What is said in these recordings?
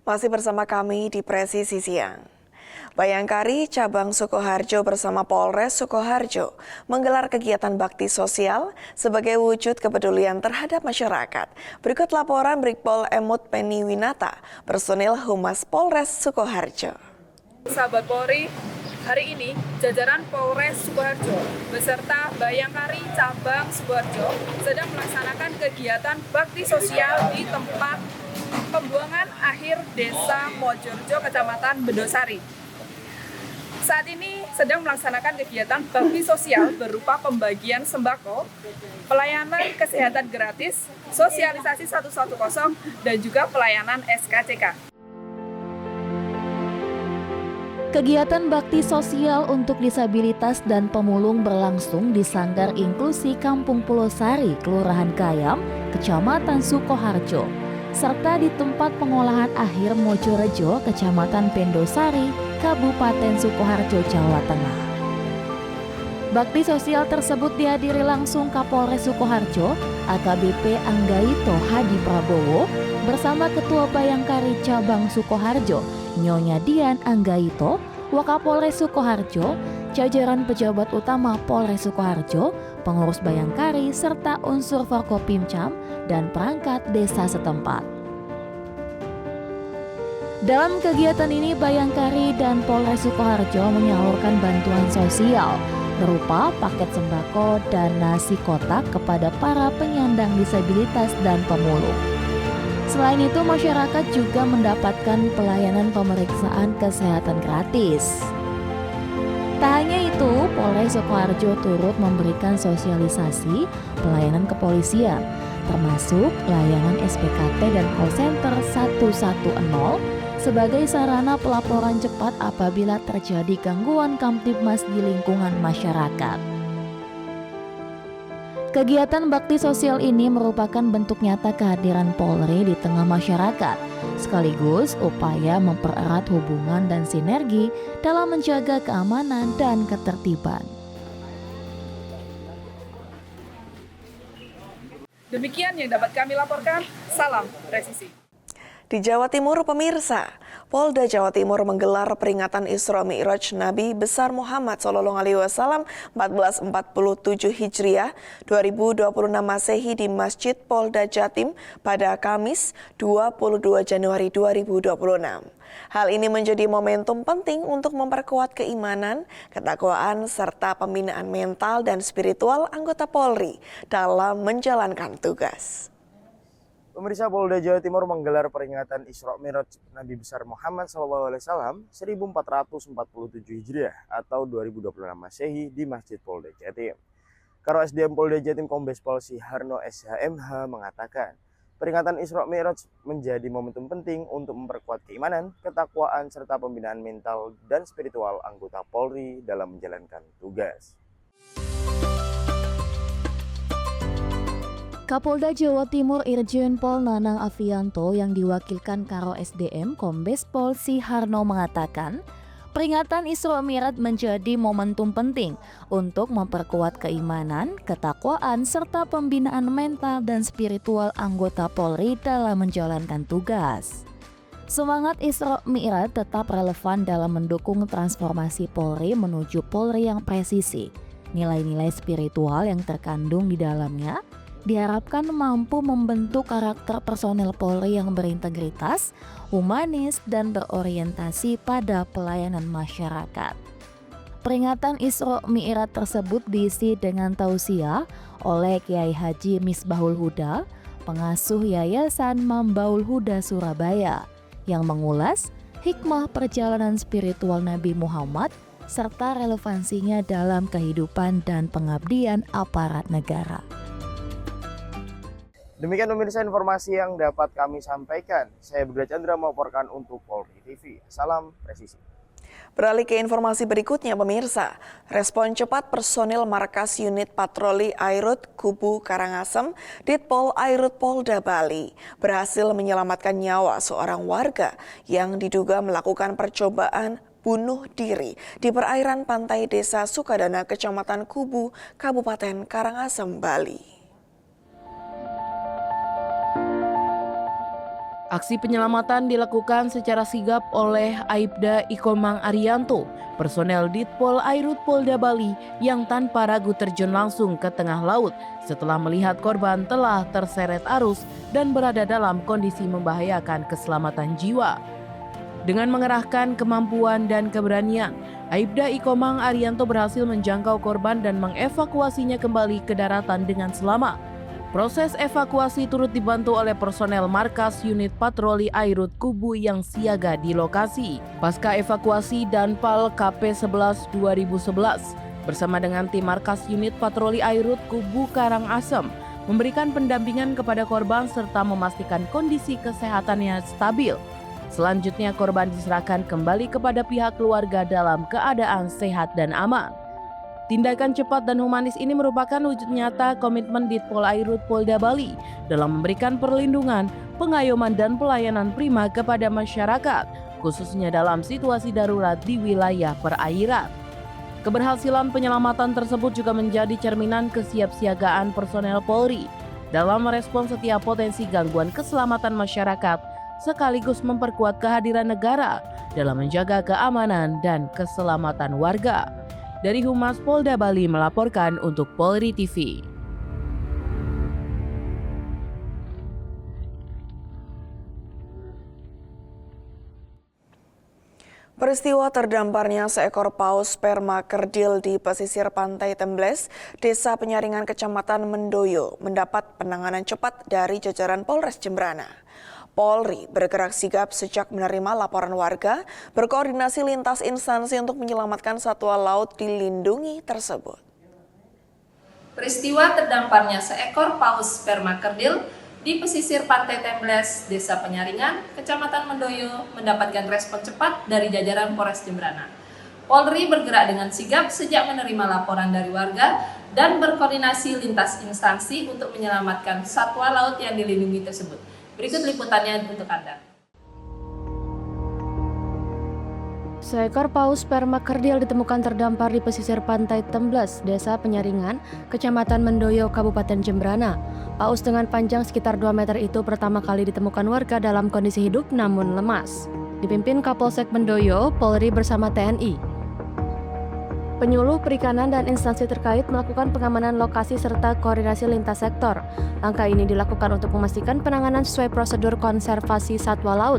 Masih bersama kami di Presisi Siang. Bayangkari Cabang Sukoharjo bersama Polres Sukoharjo menggelar kegiatan bakti sosial sebagai wujud kepedulian terhadap masyarakat. Berikut laporan Brigpol Emut Penny Winata, personil Humas Polres Sukoharjo. Sahabat Polri, hari ini jajaran Polres Sukoharjo beserta Bayangkari Cabang Sukoharjo sedang melaksanakan kegiatan bakti sosial di tempat pembuangan akhir Desa Mojorjo, Kecamatan Bendosari. Saat ini sedang melaksanakan kegiatan bakti sosial berupa pembagian sembako, pelayanan kesehatan gratis, sosialisasi 110, dan juga pelayanan SKCK. Kegiatan bakti sosial untuk disabilitas dan pemulung berlangsung di Sanggar Inklusi Kampung Pulau Sari, Kelurahan Kayam, Kecamatan Sukoharjo, serta di tempat pengolahan akhir Mojorejo, Kecamatan Bendosari, Kabupaten Sukoharjo, Jawa Tengah. Bakti sosial tersebut dihadiri langsung Kapolres Sukoharjo, AKBP Anggaito Hadi Prabowo, bersama Ketua Bayangkari Cabang Sukoharjo, Nyonya Dian Anggaito, Wakapolres Sukoharjo, jajaran pejabat utama Polres Sukoharjo, pengurus Bayangkari, serta unsur Forkopimcam dan perangkat desa setempat. Dalam kegiatan ini, Bayangkari dan Polres Sukoharjo menyalurkan bantuan sosial berupa paket sembako dan nasi kotak kepada para penyandang disabilitas dan pemulung. Selain itu, masyarakat juga mendapatkan pelayanan pemeriksaan kesehatan gratis. Tak hanya itu, Polres Sukoharjo turut memberikan sosialisasi pelayanan kepolisian, termasuk layanan SPKT dan call center 110 sebagai sarana pelaporan cepat apabila terjadi gangguan Kamtibmas di lingkungan masyarakat. Kegiatan bakti sosial ini merupakan bentuk nyata kehadiran Polri di tengah masyarakat, sekaligus upaya mempererat hubungan dan sinergi dalam menjaga keamanan dan ketertiban. Demikian yang dapat kami laporkan. Salam Presisi. Di Jawa Timur, pemirsa, Polda Jawa Timur menggelar peringatan Isra Mi'raj Nabi besar Muhammad SAW 1447 Hijriah 2026 Masehi di Masjid Polda Jatim pada Kamis 22 Januari 2026. Hal ini menjadi momentum penting untuk memperkuat keimanan, ketakwaan, serta pembinaan mental dan spiritual anggota Polri dalam menjalankan tugas. Pemirsa, Polda Jawa Timur menggelar peringatan Isra Mi'raj Nabi besar Muhammad SAW 1447 Hijriah atau 2026 Masehi di Masjid Polda Jatim. Karo SDM Polda Jatim Kombes Pol Siharno SHMH mengatakan, peringatan Isra Mi'raj menjadi momentum penting untuk memperkuat keimanan, ketakwaan, serta pembinaan mental dan spiritual anggota Polri dalam menjalankan tugas. Kapolda Jawa Timur Irjen Pol Nanang Afianto yang diwakilkan Karo SDM Kombes Pol Siharno mengatakan, peringatan Isra Mi'raj menjadi momentum penting untuk memperkuat keimanan, ketakwaan, serta pembinaan mental dan spiritual anggota Polri dalam menjalankan tugas. Semangat Isra Mi'raj tetap relevan dalam mendukung transformasi Polri menuju Polri yang presisi. Nilai-nilai spiritual yang terkandung di dalamnya diharapkan mampu membentuk karakter personel Polri yang berintegritas, humanis, dan berorientasi pada pelayanan masyarakat. Peringatan Isra Mi'raj tersebut diisi dengan tausiah oleh Kiai Haji Misbahul Huda, pengasuh Yayasan Mambaul Huda Surabaya, yang mengulas hikmah perjalanan spiritual Nabi Muhammad serta relevansinya dalam kehidupan dan pengabdian aparat negara. Demikian pemirsa informasi yang dapat kami sampaikan. Saya Budha Chandra melaporkan untuk Polri TV. Salam presisi. Beralih ke informasi berikutnya, pemirsa. Respon cepat personil Markas Unit Patroli Airut Kubu Karangasem, Ditpol Airut Polda Bali, berhasil menyelamatkan nyawa seorang warga yang diduga melakukan percobaan bunuh diri di perairan pantai Desa Sukadana, Kecamatan Kubu, Kabupaten Karangasem, Bali. Aksi penyelamatan dilakukan secara sigap oleh Aibda Ikomang Arianto, personel Ditpol Airut Polda Bali yang tanpa ragu terjun langsung ke tengah laut setelah melihat korban telah terseret arus dan berada dalam kondisi membahayakan keselamatan jiwa. Dengan mengerahkan kemampuan dan keberanian, Aibda Ikomang Arianto berhasil menjangkau korban dan mengevakuasinya kembali ke daratan dengan selamat. Proses evakuasi turut dibantu oleh personel markas unit patroli Airut Kubu yang siaga di lokasi. Pasca evakuasi Danpal KP11 2011 bersama dengan tim markas unit patroli Airut Kubu Karangasem memberikan pendampingan kepada korban serta memastikan kondisi kesehatannya stabil. Selanjutnya korban diserahkan kembali kepada pihak keluarga dalam keadaan sehat dan aman. Tindakan cepat dan humanis ini merupakan wujud nyata komitmen Ditpol Airut Polda Bali dalam memberikan perlindungan, pengayoman dan pelayanan prima kepada masyarakat, khususnya dalam situasi darurat di wilayah perairan. Keberhasilan penyelamatan tersebut juga menjadi cerminan kesiapsiagaan personel Polri dalam merespons setiap potensi gangguan keselamatan masyarakat, sekaligus memperkuat kehadiran negara dalam menjaga keamanan dan keselamatan warga. Dari Humas Polda Bali melaporkan untuk Polri TV. Peristiwa terdamparnya seekor paus sperma kerdil di pesisir Pantai Tembles, Desa Penyaringan, Kecamatan Mendoyo, mendapat penanganan cepat dari jajaran Polres Jembrana. Polri bergerak sigap sejak menerima laporan warga, berkoordinasi lintas instansi untuk menyelamatkan satwa laut dilindungi tersebut. Peristiwa terdamparnya seekor paus sperma kerdil di pesisir Pantai Tembles, Desa Penyaringan, Kecamatan Mendoyo mendapatkan respon cepat dari jajaran Polres Jembrana. Polri bergerak dengan sigap sejak menerima laporan dari warga dan berkoordinasi lintas instansi untuk menyelamatkan satwa laut yang dilindungi tersebut. Berikut liputannya untuk Anda. Seekor paus sperma kerdil ditemukan terdampar di pesisir Pantai Tembles, Desa Penyaringan, Kecamatan Mendoyo, Kabupaten Jembrana. Paus dengan panjang sekitar 2 meter itu pertama kali ditemukan warga dalam kondisi hidup namun lemas. Dipimpin Kapolsek Mendoyo, Polri bersama TNI. Penyuluh perikanan dan instansi terkait melakukan pengamanan lokasi serta koordinasi lintas sektor. Langkah ini dilakukan untuk memastikan penanganan sesuai prosedur konservasi satwa laut.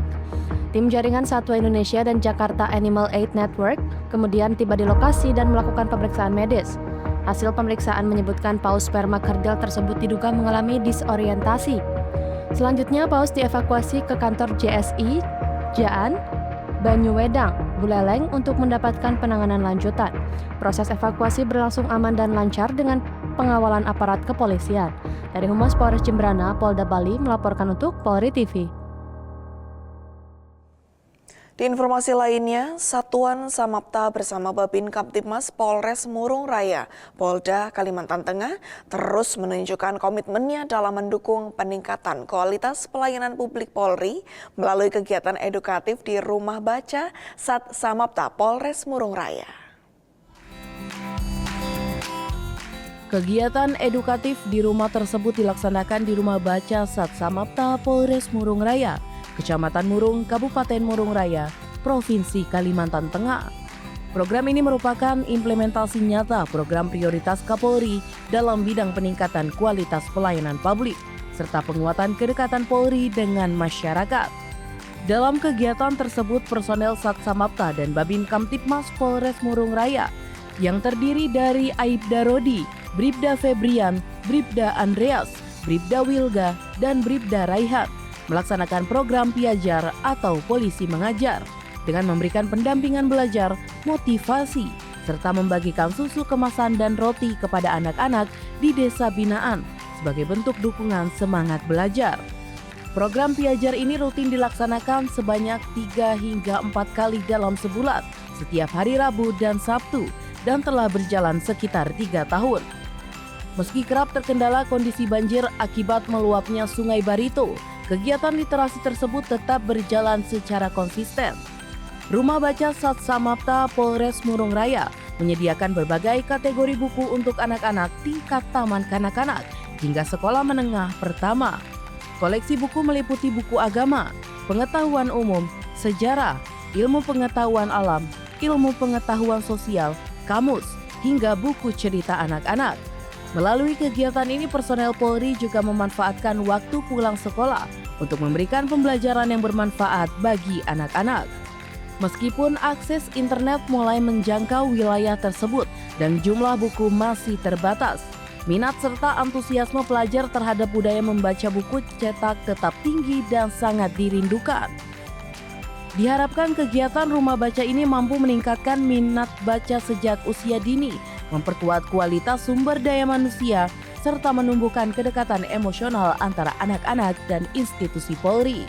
Tim Jaringan Satwa Indonesia dan Jakarta Animal Aid Network kemudian tiba di lokasi dan melakukan pemeriksaan medis. Hasil pemeriksaan menyebutkan paus sperma kerdil tersebut diduga mengalami disorientasi. Selanjutnya paus dievakuasi ke kantor JSI Jaan Banyuwedang, Buleleng untuk mendapatkan penanganan lanjutan. Proses evakuasi berlangsung aman dan lancar dengan pengawalan aparat kepolisian. Dari Humas Polres Jembrana, Polda Bali melaporkan untuk Polri TV. Di informasi lainnya, Satuan Samapta bersama Babin Kamtibmas Polres Murung Raya, Polda Kalimantan Tengah terus menunjukkan komitmennya dalam mendukung peningkatan kualitas pelayanan publik Polri melalui kegiatan edukatif di Rumah Baca Sat Samapta Polres Murung Raya. Kegiatan edukatif di rumah tersebut dilaksanakan di Rumah Baca Sat Samapta Polres Murung Raya, Kecamatan Murung, Kabupaten Murung Raya, Provinsi Kalimantan Tengah. Program ini merupakan implementasi nyata program prioritas Kapolri dalam bidang peningkatan kualitas pelayanan publik, serta penguatan kedekatan Polri dengan masyarakat. Dalam kegiatan tersebut, personel Sat Samapta dan Babin Kamtibmas Polres Murung Raya yang terdiri dari Aibda Rodi, Bribda Febrian, Bribda Andreas, Bribda Wilga, dan Bribda Raihat melaksanakan program Piajar atau Polisi Mengajar dengan memberikan pendampingan belajar, motivasi, serta membagikan susu kemasan dan roti kepada anak-anak di desa binaan sebagai bentuk dukungan semangat belajar. Program Piajar ini rutin dilaksanakan sebanyak 3 hingga 4 kali dalam sebulan, setiap hari Rabu dan Sabtu, dan telah berjalan sekitar 3 tahun. Meski kerap terkendala kondisi banjir akibat meluapnya Sungai Barito, kegiatan literasi tersebut tetap berjalan secara konsisten. Rumah Baca Sat Samapta Polres Murung Raya menyediakan berbagai kategori buku untuk anak-anak tingkat taman kanak-kanak hingga sekolah menengah pertama. Koleksi buku meliputi buku agama, pengetahuan umum, sejarah, ilmu pengetahuan alam, ilmu pengetahuan sosial, kamus, hingga buku cerita anak-anak. Melalui kegiatan ini, personel Polri juga memanfaatkan waktu pulang sekolah untuk memberikan pembelajaran yang bermanfaat bagi anak-anak. Meskipun akses internet mulai menjangkau wilayah tersebut dan jumlah buku masih terbatas, minat serta antusiasme pelajar terhadap budaya membaca buku cetak tetap tinggi dan sangat dirindukan. Diharapkan kegiatan rumah baca ini mampu meningkatkan minat baca sejak usia dini, memperkuat kualitas sumber daya manusia, serta menumbuhkan kedekatan emosional antara anak-anak dan institusi Polri.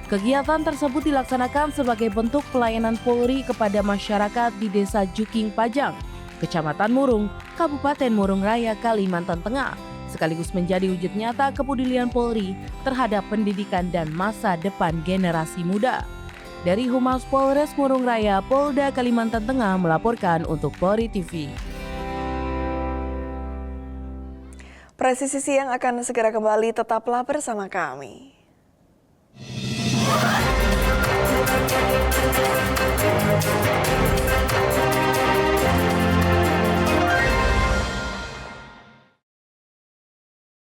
Kegiatan tersebut dilaksanakan sebagai bentuk pelayanan Polri kepada masyarakat di Desa Juking Pajang, Kecamatan Murung, Kabupaten Murung Raya, Kalimantan Tengah, sekaligus menjadi wujud nyata kepedulian Polri terhadap pendidikan dan masa depan generasi muda. Dari Humas Polres Murung Raya, Polda Kalimantan Tengah melaporkan untuk Polri TV. Presisi Siang akan segera kembali, tetaplah bersama kami.